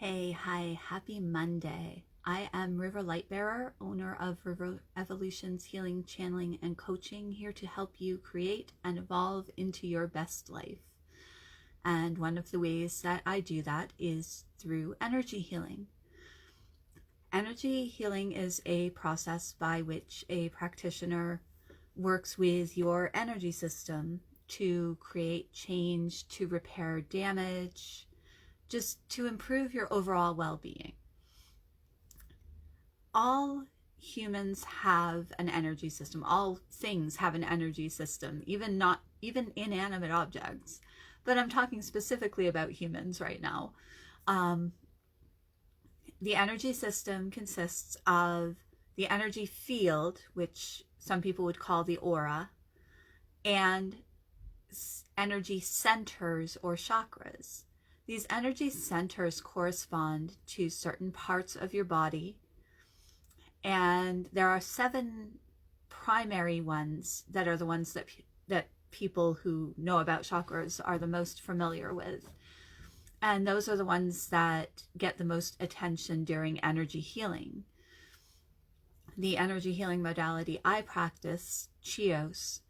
Hi, happy Monday. I am River Lightbearer, owner of River Evolutions Healing, Channeling, and Coaching, here to help you create and evolve into your best life. And one of the ways that I do that is through energy healing. Energy healing is a process by which a practitioner works with your energy system to create change, to repair damage, just to improve your overall well-being. All humans have an energy system. All things have an energy system, even inanimate objects. But I'm talking specifically about humans right now. The energy system consists of the energy field, which some people would call the aura, and energy centers or chakras. These energy centers correspond to certain parts of your body, and there are 7 primary ones that are the ones that people who know about chakras are the most familiar with. And those are the ones that get the most attention during energy healing. The energy healing modality I practice, Chios,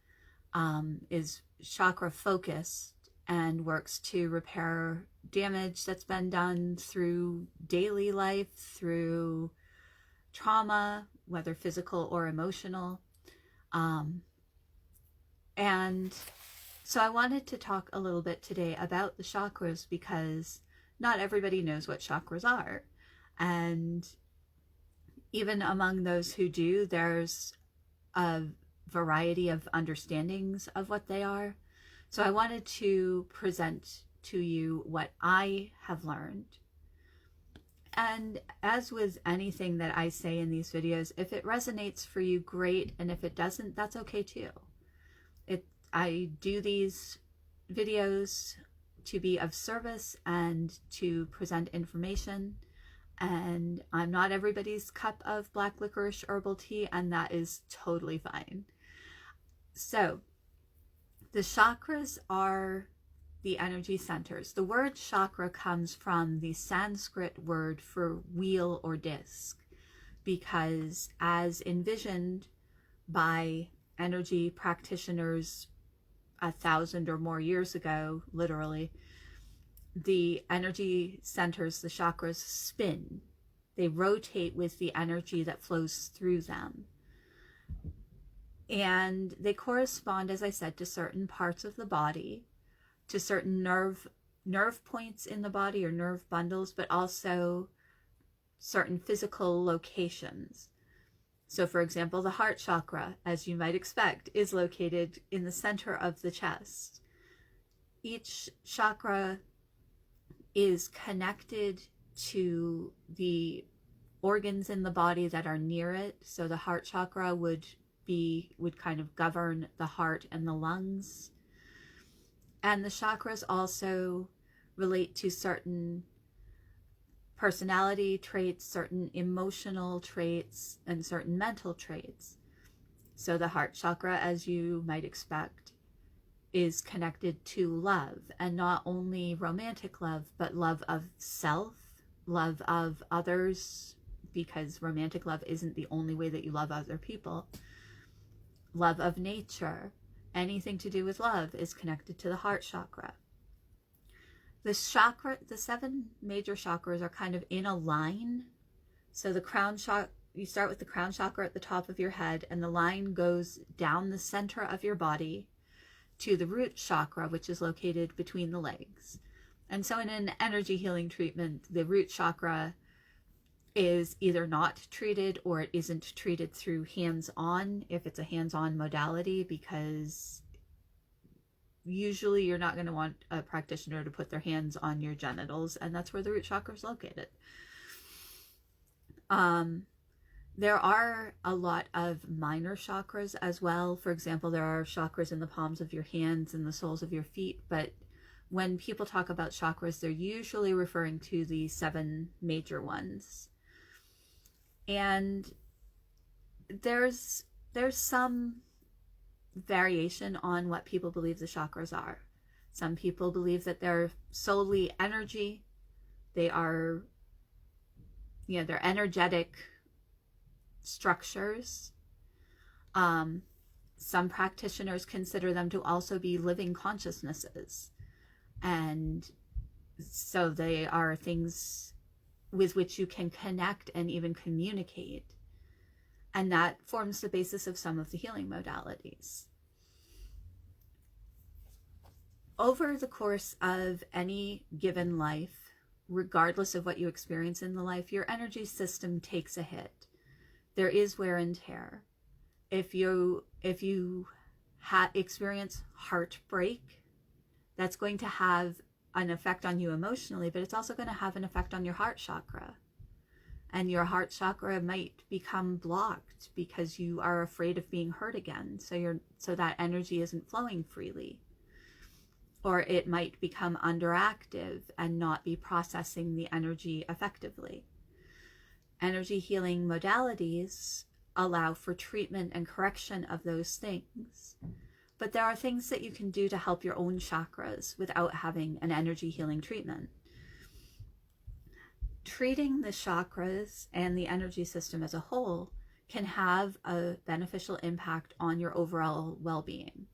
is chakra focused and works to repair damage that's been done through daily life, through trauma, whether physical or emotional. And so I wanted to talk a little bit today about the chakras, because not everybody knows what chakras are. And even among those who do, there's a variety of understandings of what they are. So I wanted to present to you what I have learned. And as with anything that I say in these videos, if it resonates for you, great. And if it doesn't, that's okay too. I do these videos to be of service and to present information. And I'm not everybody's cup of black licorice herbal tea, and that is totally fine. So the chakras are the energy centers. The word chakra comes from the Sanskrit word for wheel or disc, because as envisioned by energy practitioners 1,000 or more years ago, literally, the energy centers, the chakras, spin. They rotate with the energy that flows through them. And they correspond, as I said, to certain parts of the body, to certain nerve points in the body or nerve bundles, but also certain physical locations. So for example, the heart chakra, as you might expect, is located in the center of the chest. Each chakra is connected to the organs in the body that are near it. So the heart chakra would kind of govern the heart and the lungs. And the chakras also relate to certain personality traits, certain emotional traits, and certain mental traits. So the heart chakra, as you might expect, is connected to love, and not only romantic love, but love of self, love of others, because romantic love isn't the only way that you love other people. Love of nature, anything to do with love is connected to the heart chakra. The 7 major chakras are kind of in a line. So the crown chakra, you start with the crown chakra at the top of your head, and the line goes down the center of your body to the root chakra, which is located between the legs. And so in an energy healing treatment, the root chakra is either not treated, or it isn't treated through hands-on, if it's a hands-on modality, because usually you're not going to want a practitioner to put their hands on your genitals, and that's where the root chakra is located. There are a lot of minor chakras as well. For example, there are chakras in the palms of your hands and the soles of your feet, but when people talk about chakras, they're usually referring to the 7 major ones. And there's some variation on what people believe the chakras are. Some people believe that they're solely energy. They are they're energetic structures. Some practitioners consider them to also be living consciousnesses. And so they are things with which you can connect and even communicate. And that forms the basis of some of the healing modalities. Over the course of any given life, regardless of what you experience in the life, your energy system takes a hit. There is wear and tear. If you experience heartbreak, that's going to have an effect on you emotionally, but it's also going to have an effect on your heart chakra. And your heart chakra might become blocked because you are afraid of being hurt again. So that energy isn't flowing freely. Or it might become underactive and not be processing the energy effectively. Energy healing modalities allow for treatment and correction of those things. But there are things that you can do to help your own chakras without having an energy healing treatment. Treating the chakras and the energy system as a whole can have a beneficial impact on your overall well-being.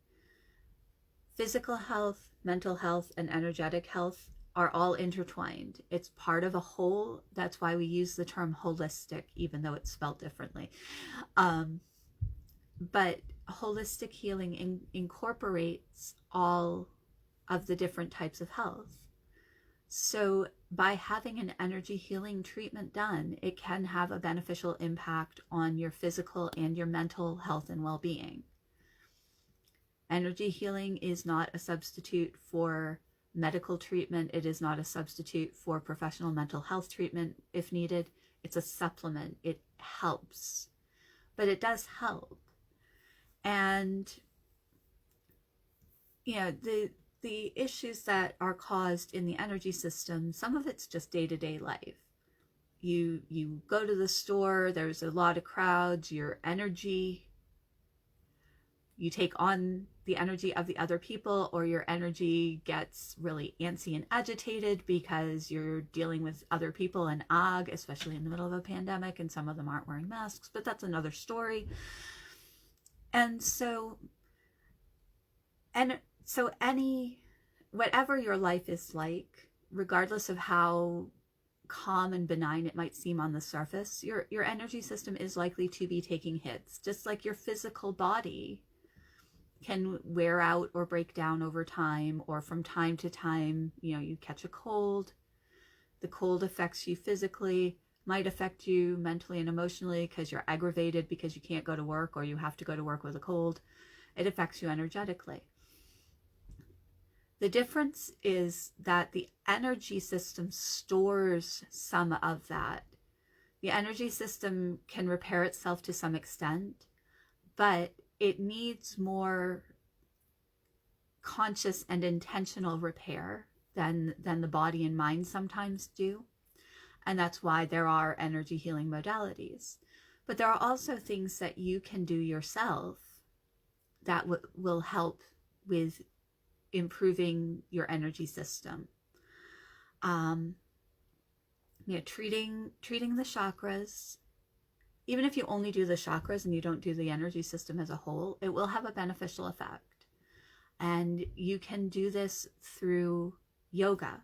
Physical health, mental health, and energetic health are all intertwined. It's part of a whole. That's why we use the term holistic, even though it's spelled differently. But holistic healing incorporates all of the different types of health. So by having an energy healing treatment done, it can have a beneficial impact on your physical and your mental health and well-being. Energy healing is not a substitute for medical treatment. It is not a substitute for professional mental health treatment if needed. It's a supplement. It helps, but it does help. And the issues that are caused in the energy system, some of it's just day-to-day life. You go to the store, there's a lot of crowds, your energy, you take on the energy of the other people, or your energy gets really antsy and agitated because you're dealing with other people and especially in the middle of a pandemic, and some of them aren't wearing masks, but that's another story. And so whatever your life is like, regardless of how calm and benign it might seem on the surface, your energy system is likely to be taking hits, just like your physical body can wear out or break down over time, or from time to time, you catch a cold. The cold affects you physically, might affect you mentally and emotionally because you're aggravated because you can't go to work, or you have to go to work with a cold. It affects you energetically. The difference is that the energy system stores some of that. The energy system can repair itself to some extent, but it needs more conscious and intentional repair than the body and mind sometimes do. And that's why there are energy healing modalities. But there are also things that you can do yourself that will help with improving your energy system. Treating the chakras. Even if you only do the chakras and you don't do the energy system as a whole, it will have a beneficial effect. And you can do this through yoga.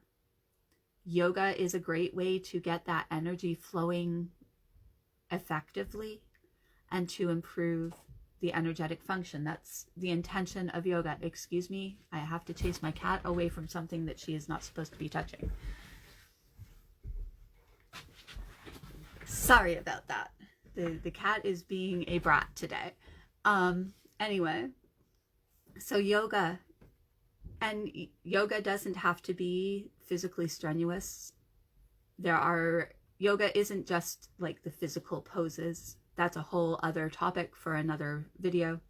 Yoga is a great way to get that energy flowing effectively and to improve the energetic function. That's the intention of yoga. Excuse me, I have to chase my cat away from something that she is not supposed to be touching. Sorry about that. The cat is being a brat today. Anyway, so yoga doesn't have to be physically strenuous. Yoga isn't just like the physical poses. That's a whole other topic for another video.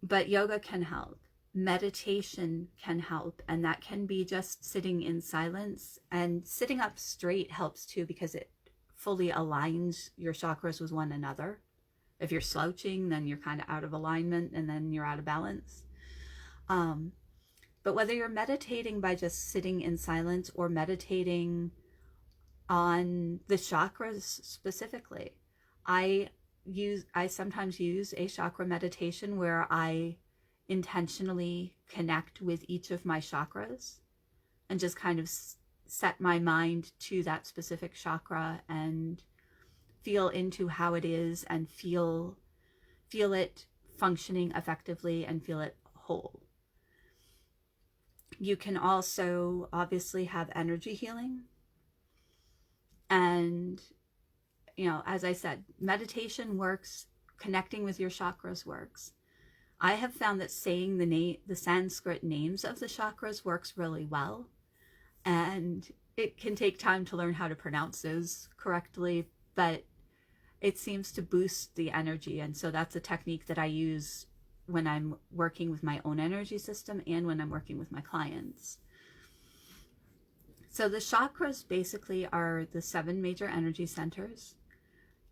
But yoga can help. Meditation can help, and that can be just sitting in silence. And sitting up straight helps too, because it fully aligns your chakras with one another. If you're slouching, then you're kind of out of alignment, and then you're out of balance. But whether you're meditating by just sitting in silence, or meditating on the chakras specifically, I sometimes use a chakra meditation where I intentionally connect with each of my chakras and just kind of set my mind to that specific chakra and feel into how it is and feel it functioning effectively and feel it whole. You can also obviously have energy healing. And, as I said, meditation works, connecting with your chakras works. I have found that saying the Sanskrit names of the chakras works really well. And it can take time to learn how to pronounce those correctly, but it seems to boost the energy. And so that's a technique that I use when I'm working with my own energy system and when I'm working with my clients. So the chakras basically are the 7 major energy centers.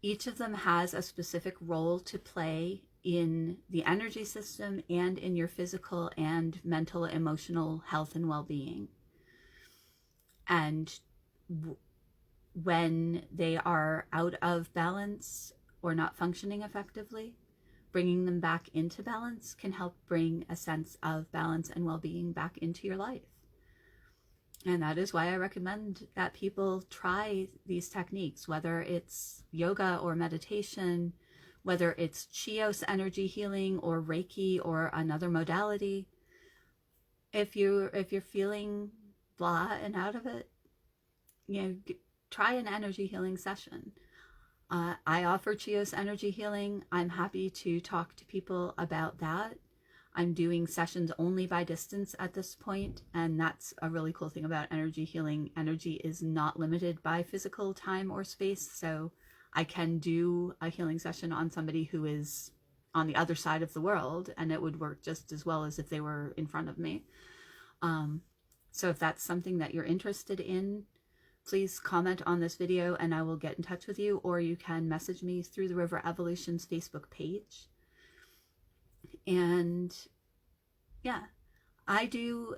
Each of them has a specific role to play in the energy system and in your physical and mental, emotional health and well-being. And when they are out of balance or not functioning effectively, bringing them back into balance can help bring a sense of balance and well-being back into your life. And that is why I recommend that people try these techniques, whether it's yoga or meditation, whether it's Chios energy healing or Reiki or another modality. If you're feeling blah and out of it, try an energy healing session. I offer Chios energy healing. I'm happy to talk to people about that. I'm doing sessions only by distance at this point, and that's a really cool thing about energy healing. Energy is not limited by physical time or space, so I can do a healing session on somebody who is on the other side of the world, and it would work just as well as if they were in front of me. So if that's something that you're interested in, please comment on this video and I will get in touch with you, or you can message me through the River Evolutions Facebook page. And yeah, I do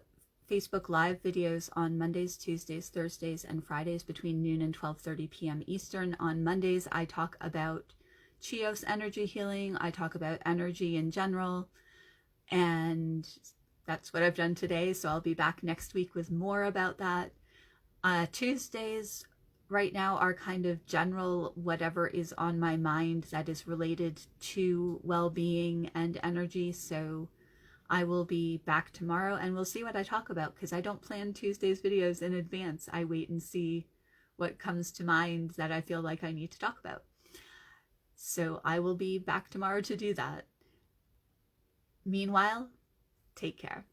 Facebook Live videos on Mondays, Tuesdays, Thursdays, and Fridays between noon and 12:30 p.m. Eastern. On Mondays, I talk about Chios energy healing. I talk about energy in general. And that's what I've done today. So I'll be back next week with more about that. Tuesdays right now are kind of general, whatever is on my mind that is related to well-being and energy. So I will be back tomorrow and we'll see what I talk about, because I don't plan Tuesday's videos in advance. I wait and see what comes to mind that I feel like I need to talk about. So I will be back tomorrow to do that. Meanwhile, take care.